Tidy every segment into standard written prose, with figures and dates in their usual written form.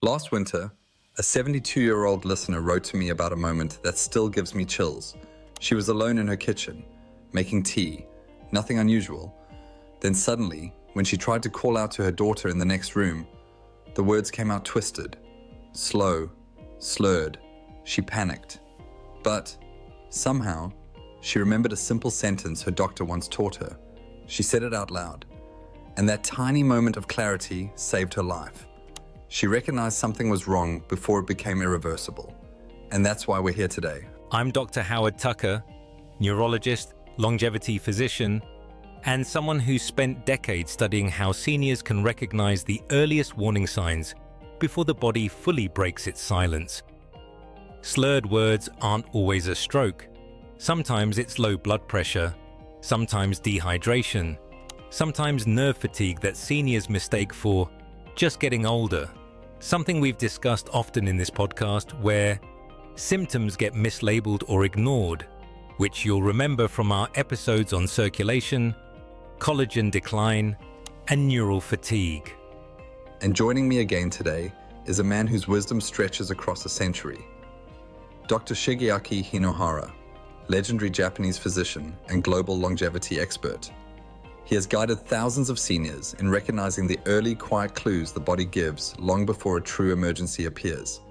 Last winter, a 72-year-old listener wrote to me about a moment that still gives me chills. She was alone in her kitchen, making tea, nothing unusual. Then suddenly, when she tried to call out to her daughter in the next room, the words came out twisted, slow, slurred. She panicked. But, somehow, she remembered a simple sentence her doctor once taught her. She said it out loud, and that tiny moment of clarity saved her life. She recognized something was wrong before it became irreversible. And that's why we're here today. I'm Dr. Howard Tucker, neurologist, longevity physician, and someone who's spent decades studying how seniors can recognize the earliest warning signs before the body fully breaks its silence. Slurred words aren't always a stroke. Sometimes it's low blood pressure, sometimes dehydration, sometimes nerve fatigue that seniors mistake for just getting older. Something we've discussed often in this podcast, where symptoms get mislabeled or ignored, which you'll remember from our episodes on circulation, collagen decline, and neural fatigue. And joining me again today is a man whose wisdom stretches across a century. Dr. Shigeaki Hinohara, legendary Japanese physician and global longevity expert. He has guided thousands of seniors in recognizing the early quiet clues the body gives long before a true emergency appears.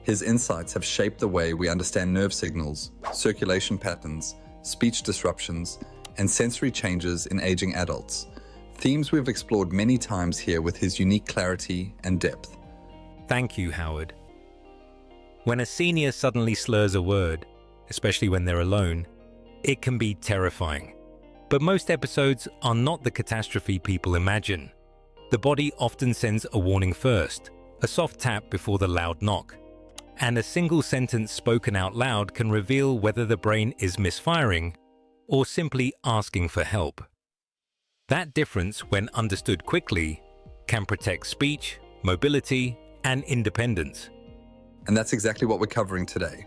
His insights have shaped the way we understand nerve signals, circulation patterns, speech disruptions, and sensory changes in aging adults, themes we've explored many times here with his unique clarity and depth. Thank you, Howard. When a senior suddenly slurs a word, especially when they're alone, it can be terrifying. But most episodes are not the catastrophe people imagine. The body often sends a warning first, a soft tap before the loud knock. And a single sentence spoken out loud can reveal whether the brain is misfiring or simply asking for help. That difference, when understood quickly, can protect speech, mobility, and independence. And that's exactly what we're covering today.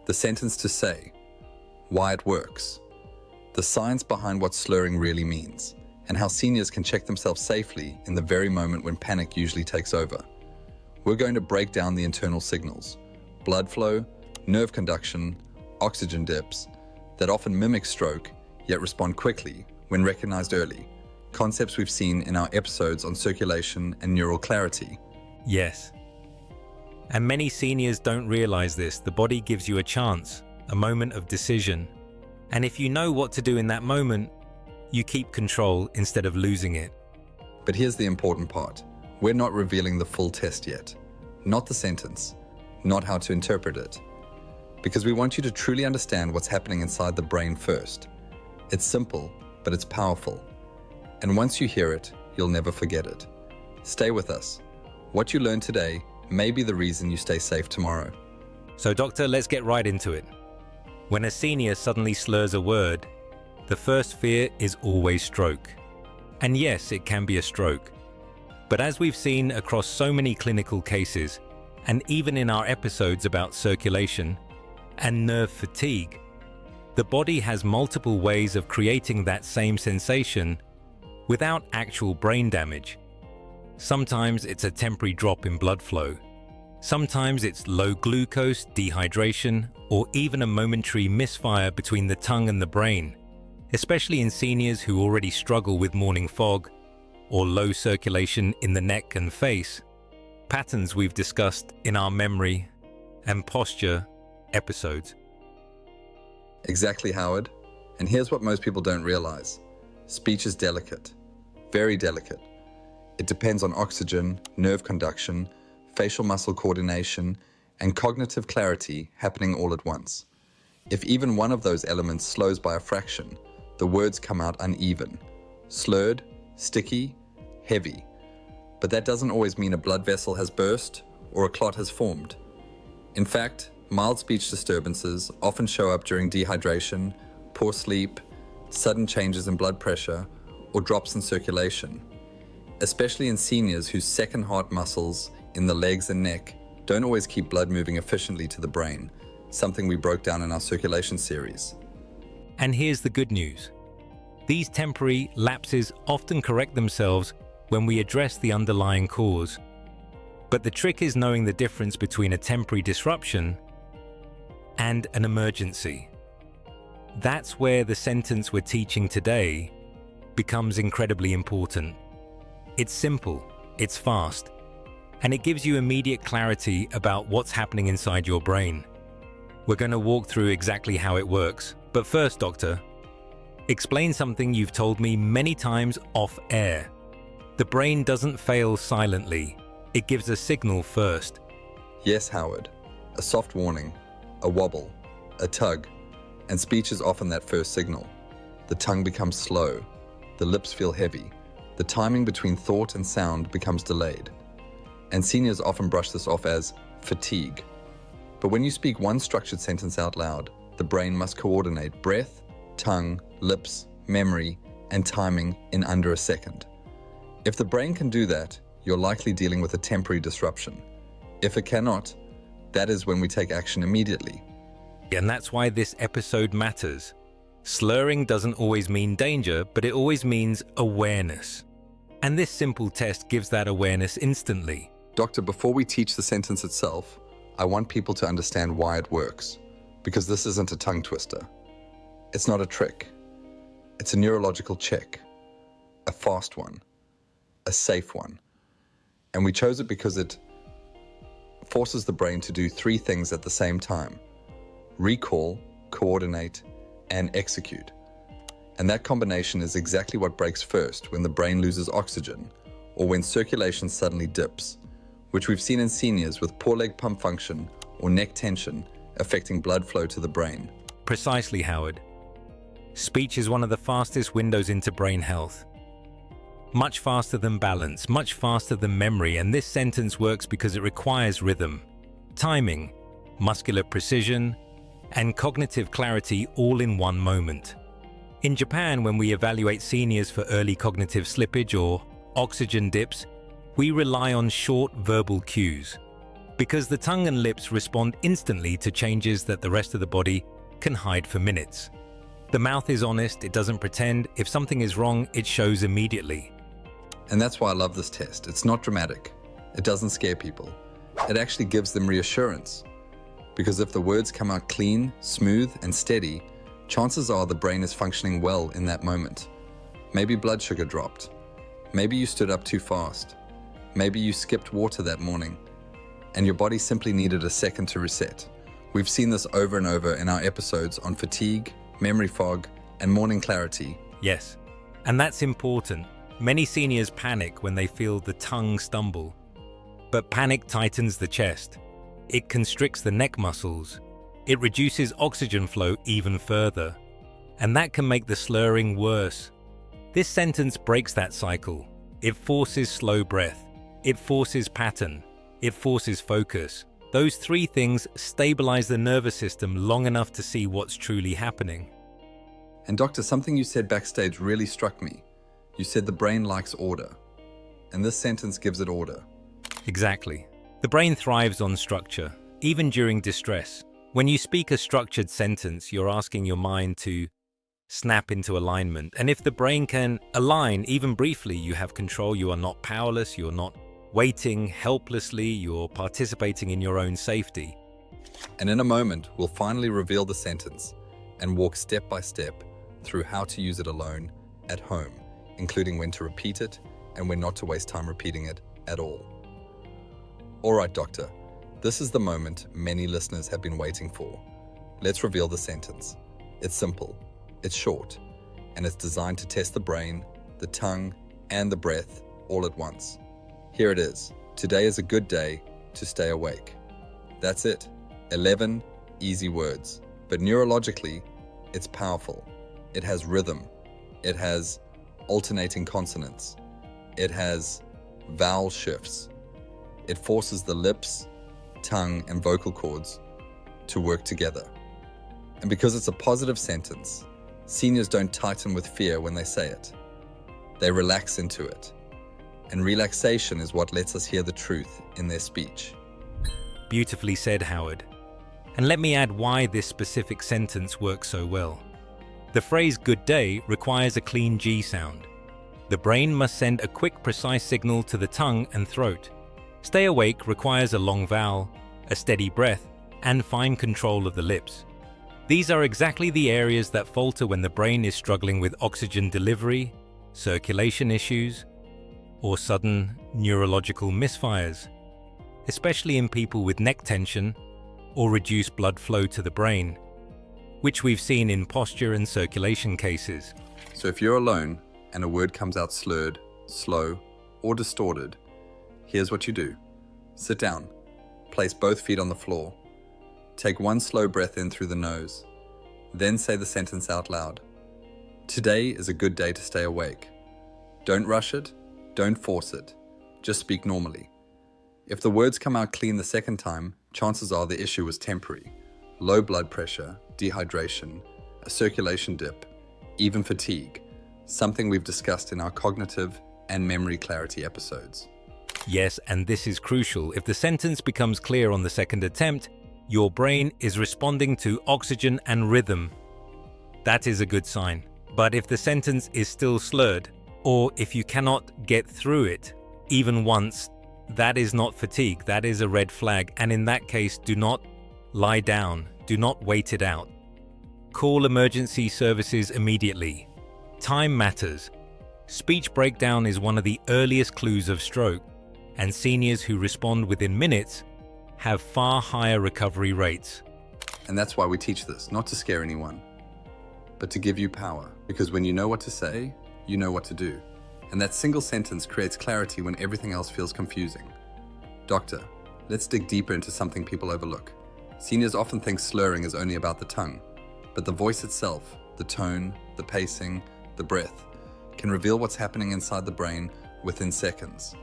The sentence to say, why it works, the science behind what slurring really means, and how seniors can check themselves safely in the very moment when panic usually takes over. We're going to break down the internal signals, blood flow, nerve conduction, oxygen dips, that often mimic stroke, yet respond quickly when recognized early, concepts we've seen in our episodes on circulation and neural clarity. Yes. And many seniors don't realize this. The body gives you a chance, a moment of decision. And if you know what to do in that moment, you keep control instead of losing it. But here's the important part. We're not revealing the full test yet. Not the sentence, not how to interpret it. Because we want you to truly understand what's happening inside the brain first. It's simple, but it's powerful. And once you hear it, you'll never forget it. Stay with us. What you learn today may be the reason you stay safe tomorrow. So doctor, let's get right into it. When a senior suddenly slurs a word, the first fear is always stroke. And yes, it can be a stroke. But as we've seen across so many clinical cases, and even in our episodes about circulation and nerve fatigue, the body has multiple ways of creating that same sensation without actual brain damage. Sometimes it's a temporary drop in blood flow. Sometimes it's low glucose, dehydration, or even a momentary misfire between the tongue and the brain, especially in seniors who already struggle with morning fog or low circulation in the neck and face, patterns we've discussed in our memory and posture episodes. Exactly, Howard. And here's what most people don't realize. Speech is delicate, very delicate. It depends on oxygen, nerve conduction, facial muscle coordination, and cognitive clarity happening all at once. If even one of those elements slows by a fraction, the words come out uneven, slurred, sticky, heavy. But that doesn't always mean a blood vessel has burst or a clot has formed. In fact, mild speech disturbances often show up during dehydration, poor sleep, sudden changes in blood pressure, or drops in circulation, especially in seniors whose second heart muscles in the legs and neck don't always keep blood moving efficiently to the brain, something we broke down in our circulation series. And here's the good news. These temporary lapses often correct themselves when we address the underlying cause. But the trick is knowing the difference between a temporary disruption and an emergency. That's where the sentence we're teaching today becomes incredibly important. It's simple, it's fast, and it gives you immediate clarity about what's happening inside your brain. We're going to walk through exactly how it works. But first, doctor, explain something you've told me many times off air. The brain doesn't fail silently. It gives a signal first. Yes, Howard. A soft warning, a wobble, a tug, and speech is often that first signal. The tongue becomes slow, the lips feel heavy, the timing between thought and sound becomes delayed. And seniors often brush this off as fatigue. But when you speak one structured sentence out loud, the brain must coordinate breath, tongue, lips, memory, and timing in under a second. If the brain can do that, you're likely dealing with a temporary disruption. If it cannot, that is when we take action immediately. And that's why this episode matters. Slurring doesn't always mean danger, but it always means awareness. And this simple test gives that awareness instantly. Doctor, before we teach the sentence itself, I want people to understand why it works. Because this isn't a tongue twister. It's not a trick. It's a neurological check. A fast one. A safe one. And we chose it because it forces the brain to do three things at the same time: recall, coordinate, and execute. And that combination is exactly what breaks first when the brain loses oxygen or when circulation suddenly dips, which we've seen in seniors with poor leg pump function or neck tension affecting blood flow to the brain. Precisely, Howard. Speech is one of the fastest windows into brain health. Much faster than balance, much faster than memory, and this sentence works because it requires rhythm, timing, muscular precision, and cognitive clarity all in one moment. In Japan, when we evaluate seniors for early cognitive slippage or oxygen dips, we rely on short verbal cues, because the tongue and lips respond instantly to changes that the rest of the body can hide for minutes. The mouth is honest, it doesn't pretend. If something is wrong, it shows immediately. And that's why I love this test. It's not dramatic. It doesn't scare people. It actually gives them reassurance. Because if the words come out clean, smooth, and steady, chances are the brain is functioning well in that moment. Maybe blood sugar dropped. Maybe you stood up too fast. Maybe you skipped water that morning. And your body simply needed a second to reset. We've seen this over and over in our episodes on fatigue, memory fog, and morning clarity. Yes, and that's important. Many seniors panic when they feel the tongue stumble. But panic tightens the chest. It constricts the neck muscles. It reduces oxygen flow even further. And that can make the slurring worse. This sentence breaks that cycle. It forces slow breath. It forces pattern. It forces focus. Those three things stabilize the nervous system long enough to see what's truly happening. And doctor, something you said backstage really struck me. You said the brain likes order. And this sentence gives it order. Exactly. The brain thrives on structure, even during distress. When you speak a structured sentence, you're asking your mind to snap into alignment. And if the brain can align, even briefly, you have control. You are not powerless. You're not waiting helplessly. You're participating in your own safety. And in a moment, we'll finally reveal the sentence and walk step by step through how to use it alone at home, including when to repeat it and when not to waste time repeating it at all. All right, doctor, this is the moment many listeners have been waiting for. Let's reveal the sentence. It's simple, it's short, and it's designed to test the brain, the tongue, and the breath all at once. Here it is. Today is a good day to stay awake. That's it. 11 easy words. But neurologically, it's powerful. It has rhythm. It has alternating consonants. It has vowel shifts. It forces the lips, tongue, and vocal cords to work together. And because it's a positive sentence, seniors don't tighten with fear when they say it. They relax into it. And relaxation is what lets us hear the truth in their speech. Beautifully said, Howard. And let me add why this specific sentence works so well. The phrase "good day" requires a clean G sound. The brain must send a quick, precise signal to the tongue and throat. Stay awake requires a long vowel, a steady breath, and fine control of the lips. These are exactly the areas that falter when the brain is struggling with oxygen delivery, circulation issues, or sudden neurological misfires, especially in people with neck tension or reduced blood flow to the brain, which we've seen in posture and circulation cases. So if you're alone and a word comes out slurred, slow, or distorted, here's what you do. Sit down, place both feet on the floor, take one slow breath in through the nose, then say the sentence out loud. Today is a good day to stay awake. Don't rush it, don't force it, just speak normally. If the words come out clean the second time, chances are the issue was temporary. Low blood pressure, dehydration, a circulation dip, even fatigue, something we've discussed in our cognitive and memory clarity episodes. Yes, and this is crucial. If the sentence becomes clear on the second attempt, your brain is responding to oxygen and rhythm. That is a good sign. But if the sentence is still slurred, or if you cannot get through it even once, that is not fatigue, that is a red flag. And in that case, do not lie down, do not wait it out. Call emergency services immediately. Time matters. Speech breakdown is one of the earliest clues of stroke, and seniors who respond within minutes have far higher recovery rates. And that's why we teach this, not to scare anyone, but to give you power. Because when you know what to say, you know what to do. And that single sentence creates clarity when everything else feels confusing. Doctor, let's dig deeper into something people overlook. Seniors often think slurring is only about the tongue, but the voice itself, the tone, the pacing, the breath, can reveal what's happening inside the brain within seconds.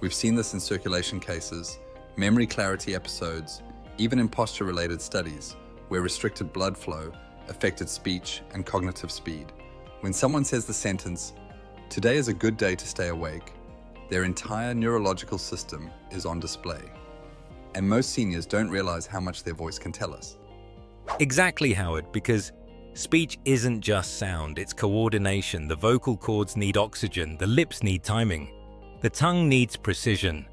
We've seen this in circulation cases, memory clarity episodes, even in posture-related studies, where restricted blood flow affected speech and cognitive speed. When someone says the sentence, "Today is a good day to stay awake," their entire neurological system is on display. And most seniors don't realize how much their voice can tell us. Exactly, Howard, because speech isn't just sound, it's coordination. The vocal cords need oxygen, the lips need timing, the tongue needs precision,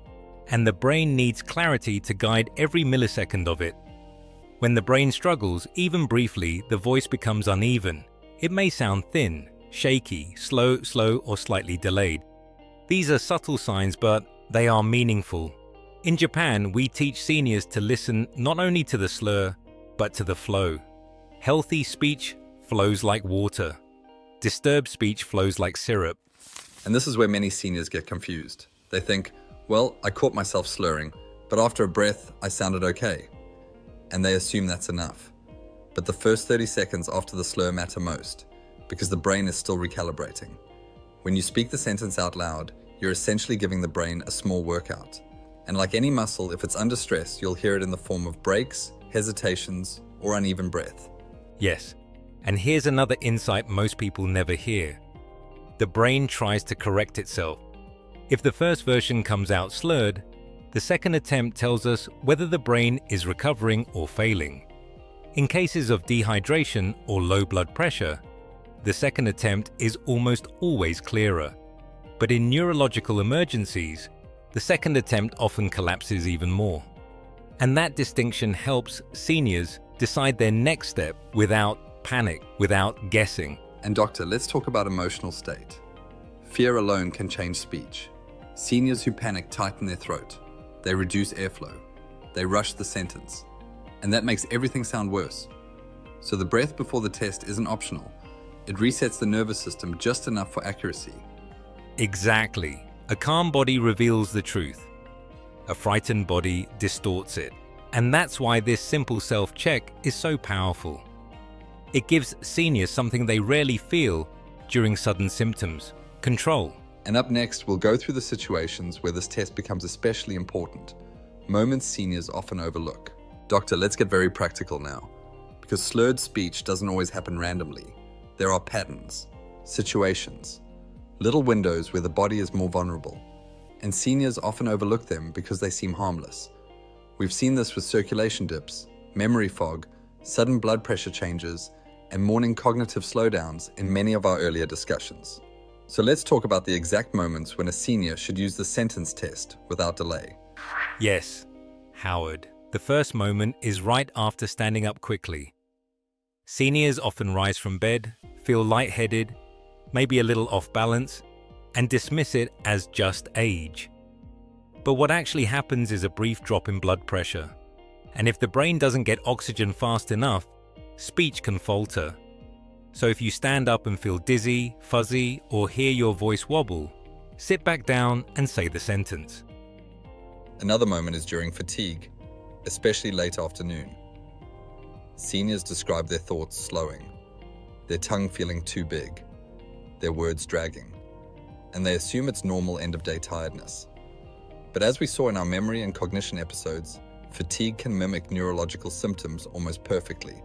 and the brain needs clarity to guide every millisecond of it. When the brain struggles, even briefly, the voice becomes uneven. It may sound thin, shaky, slow, or slightly delayed. These are subtle signs, but they are meaningful. In Japan, we teach seniors to listen not only to the slur, but to the flow. Healthy speech flows like water. Disturbed speech flows like syrup. And this is where many seniors get confused. They think, well, I caught myself slurring, but after a breath, I sounded okay. And they assume that's enough. But the first 30 seconds after the slur matter most, because the brain is still recalibrating. When you speak the sentence out loud, you're essentially giving the brain a small workout. And like any muscle, if it's under stress, you'll hear it in the form of breaks, hesitations, or uneven breath. Yes, and here's another insight most people never hear. The brain tries to correct itself. If the first version comes out slurred, the second attempt tells us whether the brain is recovering or failing. In cases of dehydration or low blood pressure, the second attempt is almost always clearer. But in neurological emergencies, the second attempt often collapses even more. And that distinction helps seniors decide their next step without panic, without guessing. And doctor, let's talk about emotional state. Fear alone can change speech. Seniors who panic tighten their throat. They reduce airflow. They rush the sentence. And that makes everything sound worse. So the breath before the test isn't optional. It resets the nervous system just enough for accuracy. Exactly. A calm body reveals the truth. A frightened body distorts it. And that's why this simple self-check is so powerful. It gives seniors something they rarely feel during sudden symptoms: control. And up next, we'll go through the situations where this test becomes especially important, moments seniors often overlook. Doctor, let's get very practical now, because slurred speech doesn't always happen randomly. There are patterns, situations, little windows where the body is more vulnerable, and seniors often overlook them because they seem harmless. We've seen this with circulation dips, memory fog, sudden blood pressure changes, and morning cognitive slowdowns in many of our earlier discussions. So let's talk about the exact moments when a senior should use the sentence test without delay. Yes, Howard. The first moment is right after standing up quickly. Seniors often rise from bed, feel lightheaded, maybe a little off balance, and dismiss it as just age. But what actually happens is a brief drop in blood pressure. And if the brain doesn't get oxygen fast enough, speech can falter. So if you stand up and feel dizzy, fuzzy, or hear your voice wobble, sit back down and say the sentence. Another moment is during fatigue, especially late afternoon. Seniors describe their thoughts slowing, their tongue feeling too big, their words dragging, and they assume it's normal end-of-day tiredness. But as we saw in our memory and cognition episodes, fatigue can mimic neurological symptoms almost perfectly.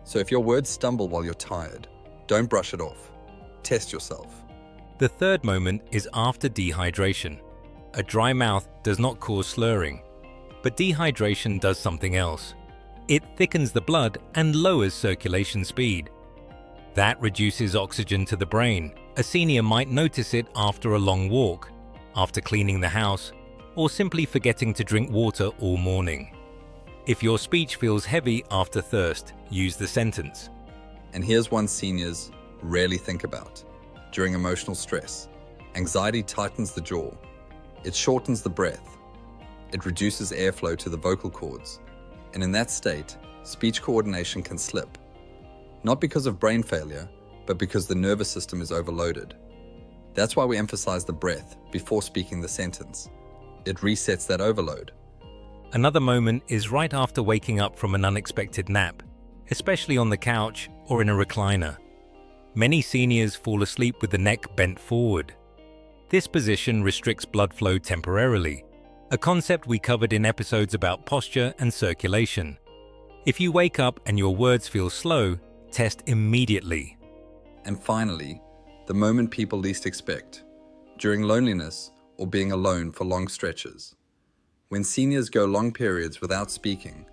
So if your words stumble while you're tired, don't brush it off. Test yourself. The third moment is after dehydration. A dry mouth does not cause slurring, but dehydration does something else. It thickens the blood and lowers circulation speed. That reduces oxygen to the brain. A senior might notice it after a long walk, after cleaning the house, or simply forgetting to drink water all morning. If your speech feels heavy after thirst, use the sentence. And here's one seniors rarely think about. During emotional stress, anxiety tightens the jaw. It shortens the breath. It reduces airflow to the vocal cords. And in that state, speech coordination can slip. Not because of brain failure, but because the nervous system is overloaded. That's why we emphasize the breath before speaking the sentence. It resets that overload. Another moment is right after waking up from an unexpected nap, especially on the couch or in a recliner. Many seniors fall asleep with the neck bent forward. This position restricts blood flow temporarily, a concept we covered in episodes about posture and circulation. If you wake up and your words feel slow, test immediately. And finally, the moment people least expect, during loneliness or being alone for long stretches. When seniors go long periods without speaking,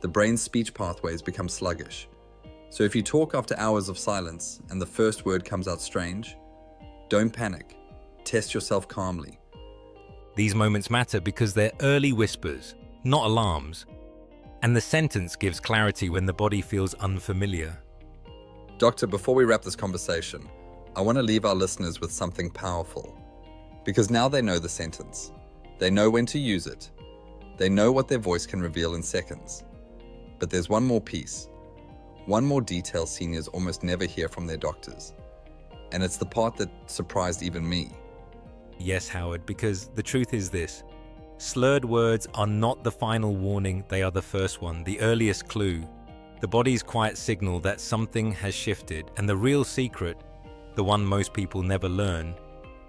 the brain's speech pathways become sluggish. So if you talk after hours of silence and the first word comes out strange, don't panic. Test yourself calmly. These moments matter because they're early whispers, not alarms. And the sentence gives clarity when the body feels unfamiliar. Doctor, before we wrap this conversation, I want to leave our listeners with something powerful. Because now they know the sentence. They know when to use it. They know what their voice can reveal in seconds. But there's one more piece, one more detail seniors almost never hear from their doctors. And it's the part that surprised even me. Yes, Howard, because the truth is this. Slurred words are not the final warning, they are the first one, the earliest clue. The body's quiet signal that something has shifted, and the real secret, the one most people never learn,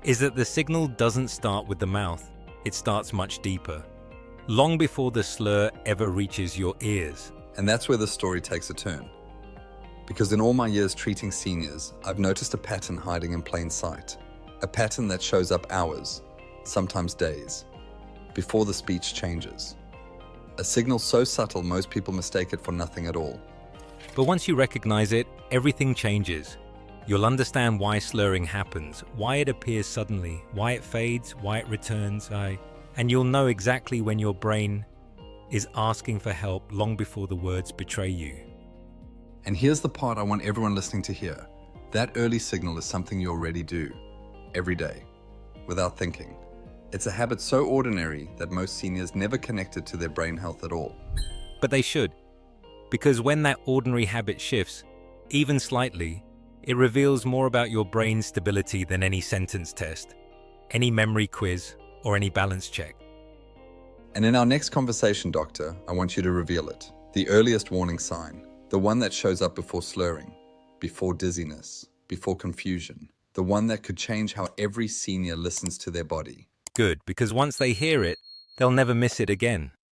is that the signal doesn't start with the mouth, it starts much deeper, long before the slur ever reaches your ears. And that's where the story takes a turn. Because in all my years treating seniors, I've noticed a pattern hiding in plain sight. A pattern that shows up hours, sometimes days, before the speech changes. A signal so subtle most people mistake it for nothing at all. But once you recognize it, everything changes. You'll understand why slurring happens, why it appears suddenly, why it fades, why it returns, and you'll know exactly when your brain is asking for help long before the words betray you. And here's the part I want everyone listening to hear. That early signal is something you already do, every day, without thinking. It's a habit so ordinary that most seniors never connect it to their brain health at all. But they should, because when that ordinary habit shifts, even slightly, it reveals more about your brain's stability than any sentence test, any memory quiz, or any balance check. And in our next conversation, Doctor, I want you to reveal it. The earliest warning sign, the one that shows up before slurring, before dizziness, before confusion, the one that could change how every senior listens to their body. Good, because once they hear it, they'll never miss it again.